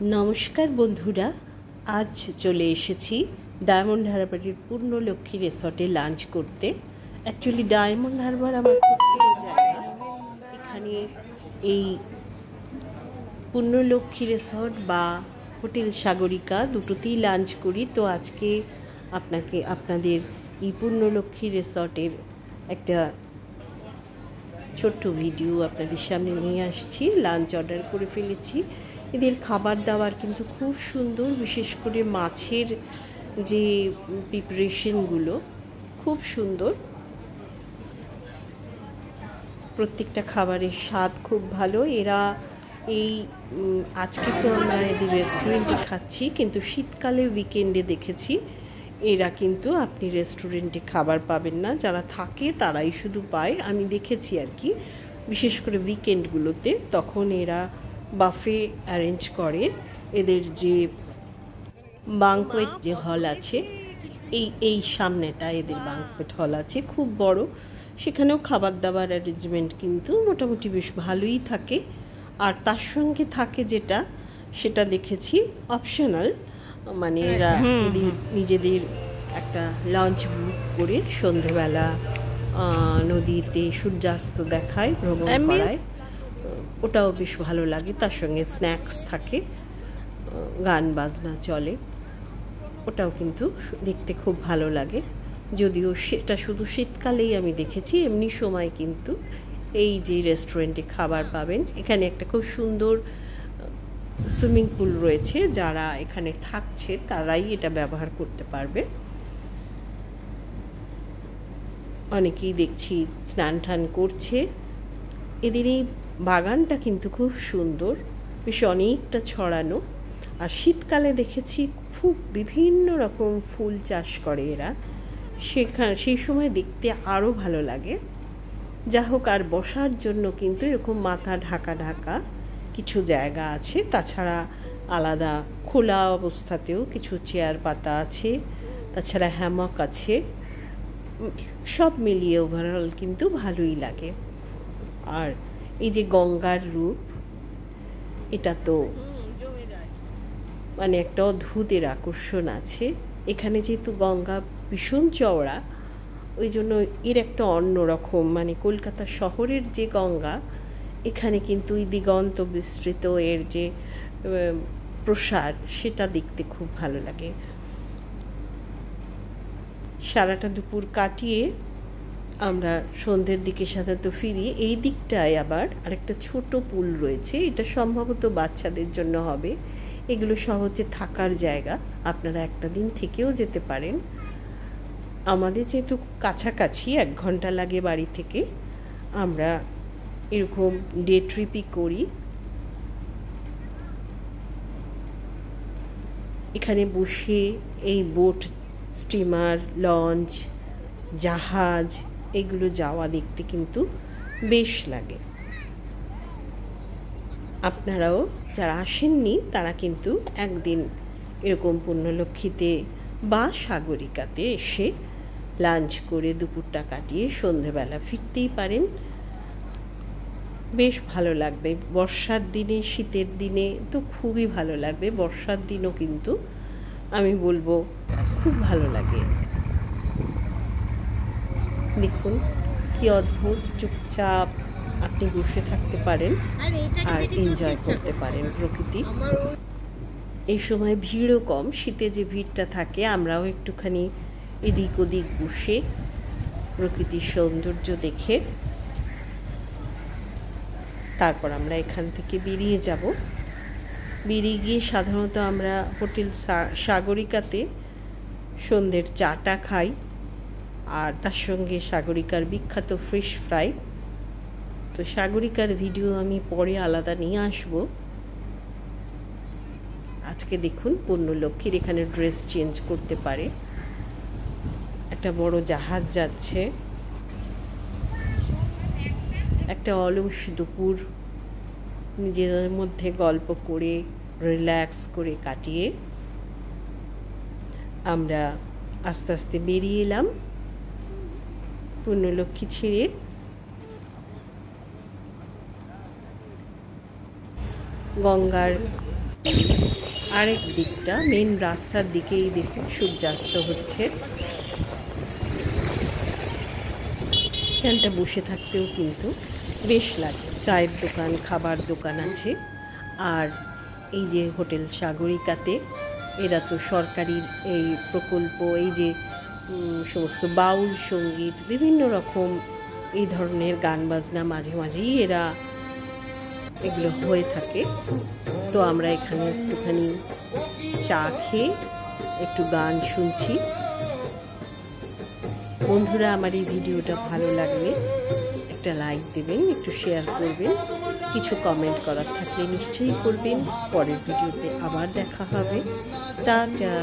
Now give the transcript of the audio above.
নমস্কার বন্ধুরা, আজ চলে এসেছি ডায়মন্ড হারবারের পূর্ণলক্ষ্মী রিসর্টে লাঞ্চ করতে। অ্যাকচুয়ালি ডায়মন্ড হারবার আমার খুব প্রিয় জায়গা। এখানে এই পূর্ণলক্ষ্মী রিসর্ট বা হোটেল সাগরিকা দুটোতেই লাঞ্চ করি। তো আজকে আপনাদের এই পূর্ণলক্ষ্মী রিসর্টের একটা ছোট্ট ভিডিও আপনাদের সামনে নিয়ে আসছি। লাঞ্চ অর্ডার করে ফেলেছি। এদের খাবার দাবার কিন্তু খুব সুন্দর, বিশেষ করে মাছের যে প্রিপারেশনগুলো খুব সুন্দর। প্রত্যেকটা খাবারের স্বাদ খুব ভালো। এরা আজকে তো আমরা এদের রেস্টুরেন্টে খাচ্ছি, কিন্তু শীতকালে উইকেন্ডে দেখেছি এরা কিন্তু আপনি রেস্টুরেন্টে খাবার পাবেন না, যারা থাকে তারাই শুধু পায়। আমি দেখেছি আর কি, বিশেষ করে উইকেন্ডগুলোতে তখন এরা বাফে অ্যারেঞ্জ করে। এদের যে বাঙ্কোয়েট যে হল আছে, এই সামনেটা এদের বাঙ্কোয়েট হল আছে, খুব বড়। সেখানেও খাবার দাবার অ্যারেঞ্জমেন্ট কিন্তু মোটামুটি বেশ ভালোই থাকে। আর তার সঙ্গে থাকে সেটা দেখেছি অপশনাল, মানে এরা নিজেদের একটা লঞ্চ বুক করে সন্ধেবেলা নদীতে সূর্যাস্ত দেখায়, ভ্রমণ করায়। ওটাও বেশ ভালো লাগে। তার সঙ্গে স্ন্যাক্স থাকে, গান বাজনা চলে, ওটাও কিন্তু দেখতে খুব ভালো লাগে। যদিও সেটা শুধু শীতকালেই আমি দেখেছি, এমনি সময় কিন্তু এই যে রেস্টুরেন্টে খাবার পাবেন। এখানে একটা খুব সুন্দর সুইমিং পুল রয়েছে, যারা এখানে থাকছে তারাই এটা ব্যবহার করতে পারবে। অনেকেই দেখছি স্নান টান করছে। এদের এই বাগানটা কিন্তু খুব সুন্দর, বেশ অনেকটা ছড়ানো। আর শীতকালে দেখেছি খুব বিভিন্ন রকম ফুল চাষ করে এরা, সেই সময় দেখতে আরও ভালো লাগে। যা হোক, আর বসার জন্য কিন্তু এরকম মাথা ঢাকা ঢাকা কিছু জায়গা আছে। তাছাড়া আলাদা খোলা অবস্থাতেও কিছু চেয়ার পাতা আছে, তাছাড়া হ্যামক আছে। সব মিলিয়ে ওভারঅল কিন্তু ভালোই লাগে। আর এই যে গঙ্গার রূপ, এটা তো মানে একটা অদ্ভুতের আকর্ষণ আছে এখানে। যেহেতু গঙ্গা ভীষণ চওড়া, ওই জন্য এর একটা অন্যরকম, মানে কলকাতা শহরের যে গঙ্গা, এখানে কিন্তু এই দিগন্ত বিস্তৃত এর যে প্রসার, সেটা দেখতে খুব ভালো লাগে। সারাটা দুপুর কাটিয়ে আমরা সন্ধ্যের দিকে সাধারণত ফিরি। এই দিকটায় আবার আরেকটা ছোট পুল রয়েছে, এটা সম্ভবত বাচ্চাদের জন্য হবে। এগুলো সব হচ্ছে থাকার জায়গা, আপনারা একটা দিন থেকেও যেতে পারেন। আমাদের যেহেতু কাছাকাছি 1 ঘন্টা লাগে বাড়ি থেকে, আমরা এরকম ডে ট্রিপই করি। এখানে বসে এই বোট, স্টিমার, লঞ্চ, জাহাজ এগুলো যাওয়া দেখতে কিন্তু বেশ লাগে। আপনারাও যারা আসেননি তারা কিন্তু একদিন এরকম পূর্ণলক্ষ্মীতে বা সাগরিকাতে এসে লাঞ্চ করে দুপুরটা কাটিয়ে সন্ধেবেলা ফিরতেই পারেন। বেশ ভালো লাগবে। বর্ষার দিনে, শীতের দিনে তো খুবই ভালো লাগবে। বর্ষার দিনও কিন্তু আমি বলবো খুব ভালো লাগে। দেখুন কি অদ্ভুত, চুপচাপ আপনি বসে থাকতে পারেন আর এনজয় করতে পারেন প্রকৃতি। এই সময় ভিড়ও কম, শীতে যে ভিড়টা থাকে, আমরাও একটুখানি এদিক ওদিক বসে প্রকৃতির সৌন্দর্য দেখে তারপর আমরা এখান থেকে বেরিয়ে যাব। বেরিয়ে গিয়ে সাধারণত আমরা হোটেল সাগরিকাতে সন্ধ্যের চাটা খাই, আর তার সঙ্গে সাগরিকার বিখ্যাত ফিশ ফ্রাই। তো সাগরিকার ভিডিও আমি পরে আলাদা নিয়ে আসব। আজকে দেখুন পূর্ণলক্ষ্মীর এখানে ড্রেস চেঞ্জ করতে পারে। একটা বড় জাহাজ যাচ্ছে। একটা অলস দুপুর নিজেদের মধ্যে গল্প করে, রিল্যাক্স করে কাটিয়ে আমরা আস্তে আস্তে বেরিয়ে এলাম পূর্ণলক্ষ্মী ছেড়ে। গঙ্গার আরেক দিকটা মেন রাস্তার দিকেই দেখুন সূর্যাস্ত হচ্ছে। এখানটা বসে থাকতেও কিন্তু বেশ লাগে। চায়ের দোকান, খাবার দোকান আছে। আর এই যে হোটেল সাগরিকাতে, এরা তো সরকারি এই প্রকল্প, এই যে সমস্ত বাউল সঙ্গীত, বিভিন্ন রকম এই ধরনের গান বাজনা মাঝে মাঝেই এরা এগুলো হয়ে থাকে। তো আমরা এখানে একটুখানি চা খেয়ে একটু গান শুনছি। বন্ধুরা, আমার এই ভিডিওটা ভালো লাগলে একটা লাইক দেবেন, একটু শেয়ার করবেন, কিছু কমেন্ট করার থাকলে নিশ্চয়ই করবেন। পরের ভিডিওতে আবার দেখা হবে। টাটা।